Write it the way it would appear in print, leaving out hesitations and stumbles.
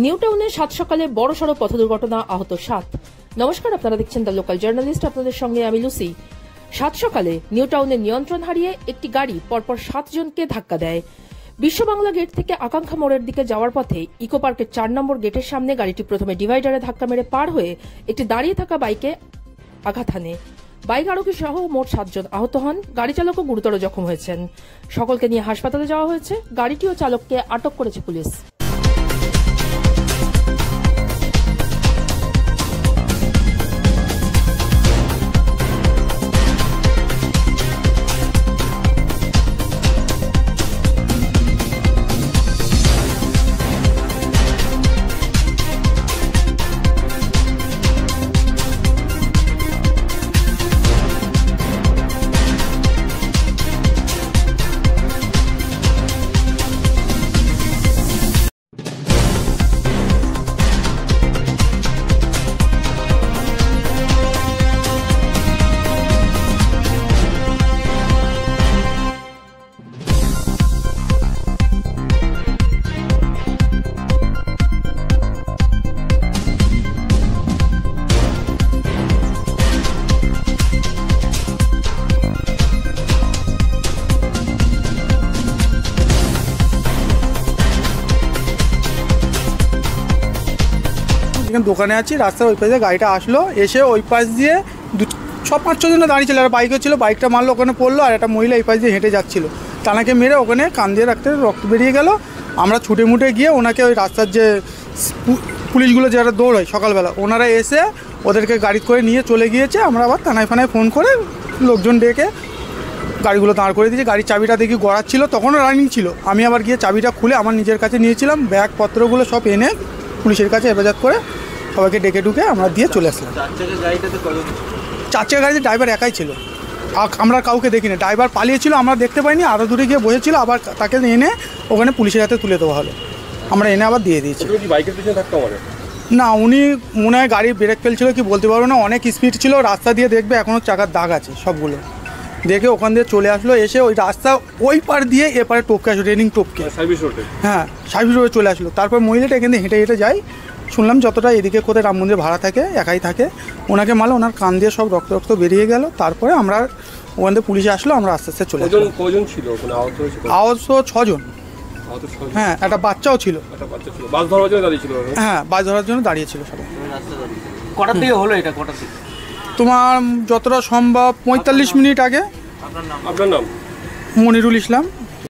New টাউনে সাত সকালে বড়সড় পথ দুর্ঘটনা, আহত 7। নমস্কার, আপনারা দেখছেন দ্য লোকাল জার্নালিস্ট। আপনাদের সঙ্গে আমি লুসি। সাত সকালে নিউ টাউনে নিয়ন্ত্রণ হারিয়ে একটি গাড়ি পরপর 7 জনকে ধাক্কা দেয়। বিশ্ব বাংলা গেট থেকে আকাঙ্ক্ষা মোড়ের দিকে যাওয়ার পথে ইকো পার্কের 4 নম্বর গেটের সামনে গাড়িটি প্রথমে ডিভাইডারে ধাক্কা মেরে পার হয়ে একটি দাঁড়িয়ে থাকা বাইকে আঘাত হানে। বাইক আরোহী সহ মোট 7 জন আহত হন। গাড়ি চালকও গুরুতর জখম হয়েছেন। সকলকে নিয়ে হাসপাতালে যাওয়া হয়েছে। গাড়িটি ও চালককে আটক করেছে পুলিশ। দোকানে আছি, রাস্তার ওই পাশে গাড়িটা আসলো, এসে ওই পাশ দিয়ে 5-6 জন দাঁড়িয়ে ছিল। আর বাইকও ছিল, বাইকটা মারলো, ওখানে পড়লো। আর একটা মহিলা এই পাশ দিয়ে হেঁটে যাচ্ছিল, তানাকে মেরে ওখানে কান দিয়ে রাখতে রক্ত বেরিয়ে গেল। আমরা ছুটে মুটে গিয়ে ওনাকে ওই রাস্তার যে পুলিশগুলো যারা দৌড়ায় সকালবেলা, ওনারা এসে ওদেরকে গাড়ি করে নিয়ে চলে গিয়েছে। আমরা আবার থানায় ফানায় ফোন করে লোকজন ডেকে গাড়িগুলো দাঁড় করে দিয়েছি। গাড়ির চাবিটা দেখি গড়ার ছিল, তখনও রানিং ছিল। আমি আবার গিয়ে চাবিটা খুলে আমার নিজের কাছে নিয়েছিলাম। ব্যাগপত্রগুলো সব এনে পুলিশের কাছে হেফাজত করে সবাইকে ডেকে ঢুকে আমরা দিয়ে চলে আসলাম। 4 চাকা গাড়িতে ড্রাইভার একাই ছিল, আমরা কাউকে দেখিনি। ড্রাইভার পালিয়েছিল, আমরা দেখতে পাইনি। আরও দূরে গিয়ে বসেছিল, আবার তাকে এনে ওখানে পুলিশের হাতে তুলে দেওয়া হলো। আমরা এনে আবার দিয়ে দিয়েছি। না, উনি মনে হয় গাড়ি ব্রেক ফেলছিল কি বলতে পারবো না, অনেক স্পিড ছিল। রাস্তা দিয়ে দেখবে এখনও চাকার দাগ আছে সবগুলো। দেখে ওখান দিয়ে চলে আসলো, এসে ওই রাস্তা ওই পার দিয়ে এপারে টপকে আসলো, রেলিং টপকে। হ্যাঁ, সার্ভিস রোডে চলে আসলো। তারপর মহিলাটা এখানে হেঁটে হেঁটে যায়। শুনলাম যতটা এদিকে কোথায় রাম মন্দির ভাড়া থাকে, একাই থাকে। ওনাকে মারলো, ওনার কান দিয়ে সব রক্ত বেরিয়ে গেল। তারপরে আমরা ওখান থেকে পুলিশে আসলো, আমরা আস্তে আস্তে চলে আসলাম। আহত 6 জন। হ্যাঁ, একটা বাচ্চাও ছিল। হ্যাঁ, বাস ধরার জন্য দাঁড়িয়েছিল সবাই। কটার দিকে হলো এটা? কটার দিকে? তোমার যতটা সম্ভব 45 মিনিট আগে। আপনার নাম? মনিরুল ইসলাম।